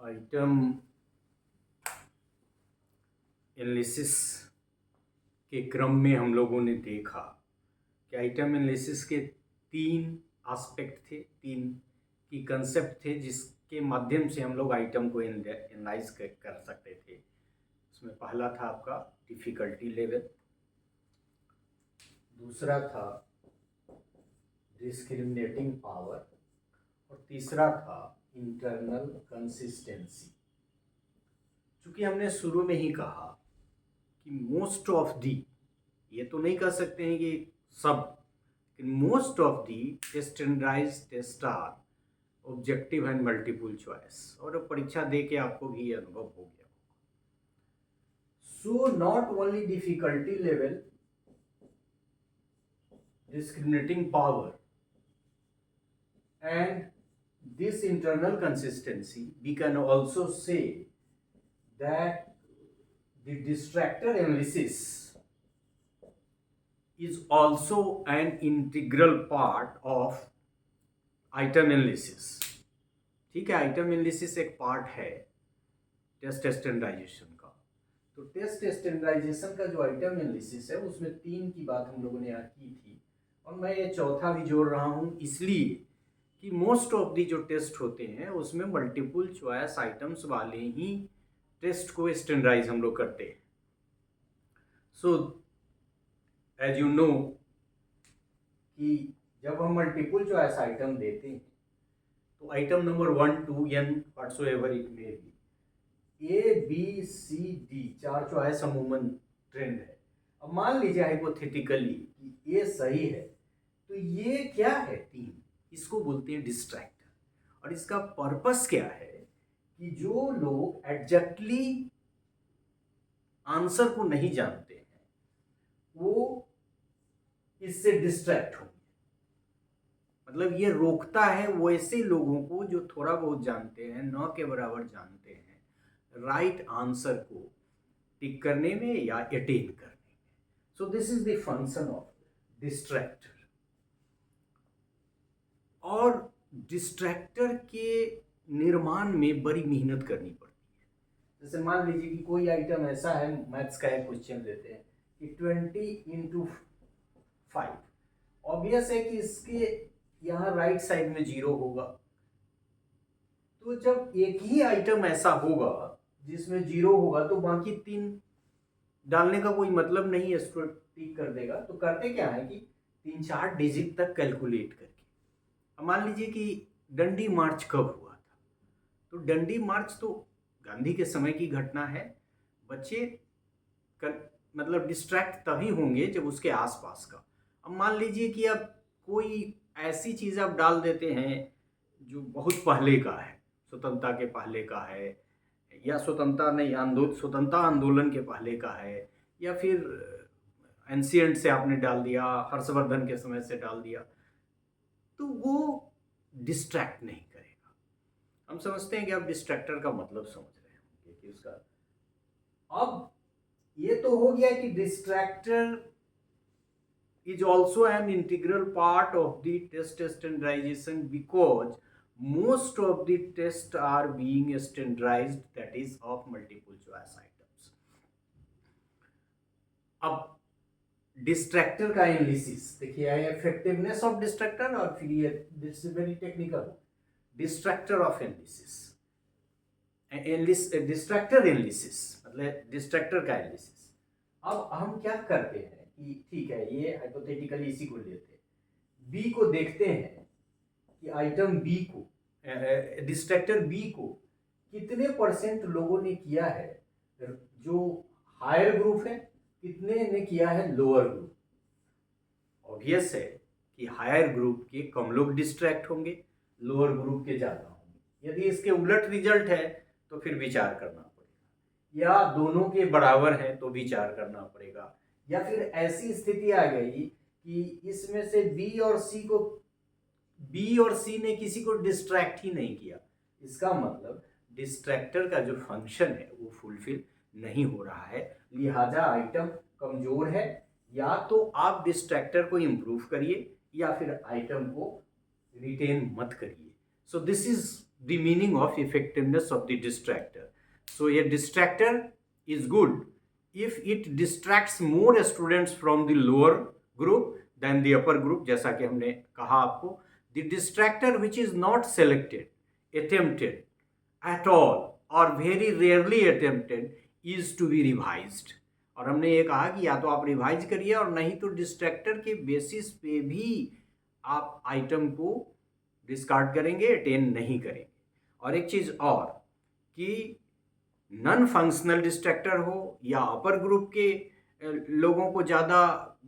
Item analysis के क्रम में हम लोगों ने देखा कि आइटम एनालिसिस के तीन एस्पेक्ट थे, तीन की कंसेप्ट थे जिसके माध्यम से हम लोग आइटम को एनालाइज कर सकते थे। उसमें पहला था आपका डिफ़िकल्टी लेवल, दूसरा था डिस्क्रिमिनेटिंग पावर और तीसरा था इंटरनल कंसिस्टेंसी। चूँकि हमने शुरू में ही कहा कि मोस्ट ऑफ दी, ये तो नहीं कह सकते हैं कि सब, most of the standardised test are objective and multiple choice, और परीक्षा दे के आपको भी ये अनुभव हो गया। So not only difficulty level, discriminating power and this internal consistency, we can also say that the distractor analysis is also an integral part of item analysis। ठीक है, आइटम एनालिसिस एक पार्ट है टेस्ट स्टैंडर्डाइजेशन का। तो test standardisation का जो item analysis है उसमें तीन की बात हम लोगों ने यहाँ की थी, और मैं ये चौथा भी जोड़ रहा हूँ इसलिए कि मोस्ट ऑफ दी जो टेस्ट होते हैं उसमें मल्टीपल चॉइस आइटम्स वाले ही टेस्ट को स्टैंडर्डाइज हम लोग करते हैं। सो एज यू नो कि जब हम मल्टीपल चॉइस आइटम देते हैं तो item number 1 2 n whatsoever it may be, A B C D चार चॉइस अमूमन ट्रेंड है। अब मान लीजिए हाइपोथेटिकली कि ए सही है, तो ये क्या है, तीन, इसको बोलते हैं डिस्ट्रैक्टर। और इसका पर्पस क्या है कि जो लोग एग्जैक्टली आंसर को नहीं जानते हैं वो इससे डिस्ट्रैक्ट होंगे। मतलब ये रोकता है वैसे लोगों को जो थोड़ा बहुत जानते हैं, न के बराबर जानते हैं, राइट आंसर को टिक करने में या अटेन करने में। So this is the function of distractor. और डिस्ट्रैक्टर के निर्माण में बड़ी मेहनत करनी पड़ती है। जैसे मान लीजिए कि कोई आइटम ऐसा है, मैथ्स का एक क्वेश्चन लेते हैं कि 20 × 5, ऑब्वियस है कि इसके यहाँ राइट साइड में 0 होगा। तो जब एक ही आइटम ऐसा होगा जिसमें 0 होगा तो बाकी 3 डालने का कोई मतलब नहीं है, इसको टिक कर देगा। तो करते क्या है कि 3-4 डिजिट तक कैलकुलेट करके। अब मान लीजिए कि डंडी मार्च कब हुआ था, तो डंडी मार्च तो गांधी के समय की घटना है। बच्चे मतलब डिस्ट्रैक्ट तभी होंगे जब उसके आसपास का। अब मान लीजिए कि अब कोई ऐसी चीज़ आप डाल देते हैं जो बहुत पहले का है, स्वतंत्रता के पहले का है, या स्वतंत्रता आंदोलन के पहले का है, या फिर एंशिएंट से आपने डाल दिया, हर्षवर्धन के समय से डाल दिया, तो वो डिस्ट्रैक्ट नहीं करेगा। हम समझते हैं कि आप डिस्ट्रैक्टर का मतलब समझ रहे होंगे कि उसका। अब ये तो हो गया कि distractor is also an integral part of the test standardization because most of the tests are being standardized, that is of multiple choice items। अब डिस्ट्रैक्टर का एनालिसिस देखिए, इफेक्टिवनेस ऑफ डिस्ट्रैक्टर, और फिर ये this is very technical, distractor of analysis, distractor analysis मतलब distractor का analysis. अब हम क्या करते हैं कि ठीक है, ये हाइपोथेटिकली इसी को लेते हैं, बी को देखते हैं कि आइटम बी को, डिस्ट्रैक्टर बी को कितने % लोगों ने किया है जो हायर ग्रुप है, कितने ने किया है लोअर ग्रुप। ऑब्वियस है कि हायर ग्रुप के कम लोग डिस्ट्रैक्ट होंगे, लोअर ग्रुप के ज़्यादा होंगे। यदि इसके उलट रिजल्ट है तो फिर विचार करना पड़ेगा, या दोनों के बराबर है तो विचार करना पड़ेगा, या फिर ऐसी स्थिति आ गई कि इसमें से बी और सी ने किसी को डिस्ट्रैक्ट ही नहीं किया। इसका मतलब डिस्ट्रैक्टर का जो फंक्शन है वो फुलफिल नहीं हो रहा है, लिहाजा आइटम कमजोर है। या तो आप डिस्ट्रैक्टर को इंप्रूव करिए या फिर आइटम को रिटेन मत करिए। So this is the meaning of effectiveness of the distractor. So a distractor is good if it distracts more students from the lower group than the upper group. जैसा कि हमने कहा आपको, the distractor which is not selected, attempted at all or very rarely attempted is to be revised. और हमने ये कहा कि या तो आप रिवाइज करिए और नहीं तो डिस्ट्रैक्टर के बेसिस पे भी आप आइटम को डिस्कार्ड करेंगे, अटेन नहीं करेंगे. और एक चीज़ और कि नॉन फंक्शनल डिस्ट्रैक्टर हो या अपर ग्रुप के लोगों को ज़्यादा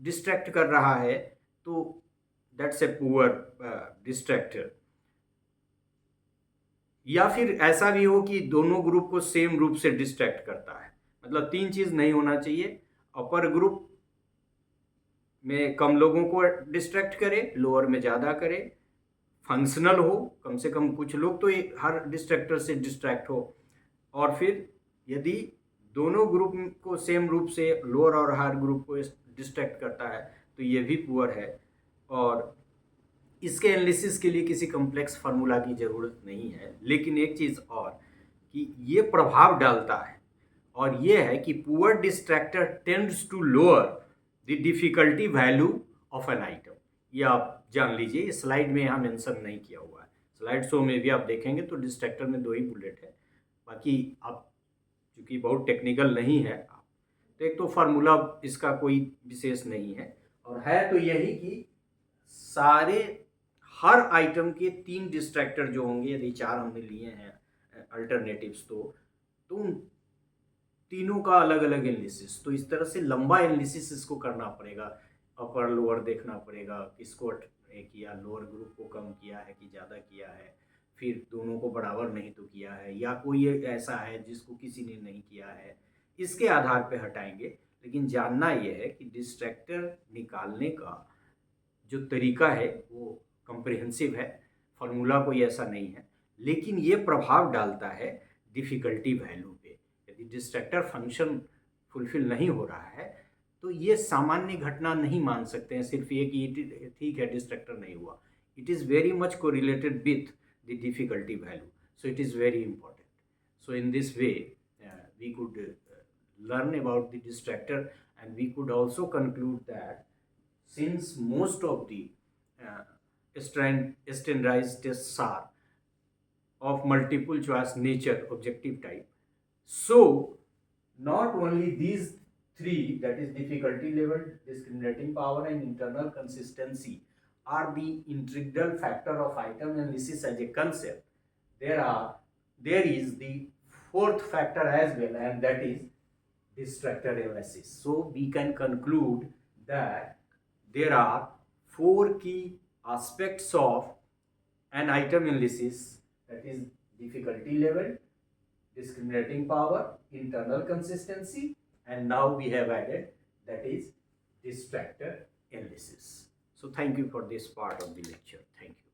डिस्ट्रैक्ट कर रहा है तो दैट्स ए पुअर डिस्ट्रैक्टर. या फिर ऐसा भी हो कि दोनों ग्रुप को सेम रूप से डिस्ट्रैक्ट करता है. मतलब तीन चीज़ नहीं होना चाहिए. अपर ग्रुप में कम लोगों को डिस्ट्रैक्ट करे, लोअर में ज़्यादा करे, फंक्शनल हो, कम से कम कुछ लोग तो हर डिस्ट्रैक्टर से डिस्ट्रैक्ट हो. और फिर यदि दोनों ग्रुप को सेम रूप से लोअर और हायर ग्रुप को डिस्ट्रैक्ट करता है तो ये भी पुअर है. और इसके एनालिसिस के लिए किसी कॉम्प्लेक्स फार्मूला की ज़रूरत नहीं है. लेकिन एक चीज़ और कि ये प्रभाव डालता है और ये है कि poor distractor tends to lower the difficulty value of an item. ये आप जान लीजिए, इस स्लाइड में यहाँ मेंशन नहीं किया हुआ है. स्लाइड शो में भी आप देखेंगे तो डिस्ट्रैक्टर में 2 ही बुलेट है. बाकी आप चूँकि बहुत टेक्निकल नहीं है तो एक तो फार्मूला इसका कोई विशेष नहीं है और है तो यही कि सारे हर आइटम के 3 डिस्ट्रैक्टर जो होंगे, यदि 4 हमने लिए हैं अल्टरनेटिव्स तो उन तीनों का अलग अलग एनालिसिस. तो इस तरह से लंबा एनालिसिस इसको करना पड़ेगा. अपर लोअर देखना पड़ेगा, किसको किया, लोअर ग्रुप को कम किया है कि ज़्यादा किया है, फिर दोनों को बराबर नहीं तो किया है, या कोई ऐसा है जिसको किसी ने नहीं किया है. इसके आधार पे हटाएंगे. लेकिन जानना यह है कि डिस्ट्रैक्टर निकालने का जो तरीका है वो कॉम्प्रिहेंसिव है. फार्मूला कोई ऐसा नहीं है, लेकिन ये प्रभाव डालता है डिफ़िकल्टी वैल्यू पे. यदि डिस्ट्रैक्टर फंक्शन फुलफिल नहीं हो रहा है तो ये सामान्य घटना नहीं मान सकते हैं सिर्फ ये कि ठीक है डिस्ट्रैक्टर नहीं हुआ. It is very much correlated with the difficulty value. So it is very important. So in this way we could learn about the distractor, and we could also conclude that since most of the standardized tests are of multiple choice nature, objective type, so not only these 3, that is difficulty level, discriminating power and internal consistency, are the integral factor of item analysis as a concept. There is the 4th factor as well, and that is distractor analysis. So we can conclude that there are 4 key aspects of an item analysis, that is difficulty level, discriminating power, internal consistency, and now we have added that is distractor analysis. So thank you for this part of the lecture. Thank you.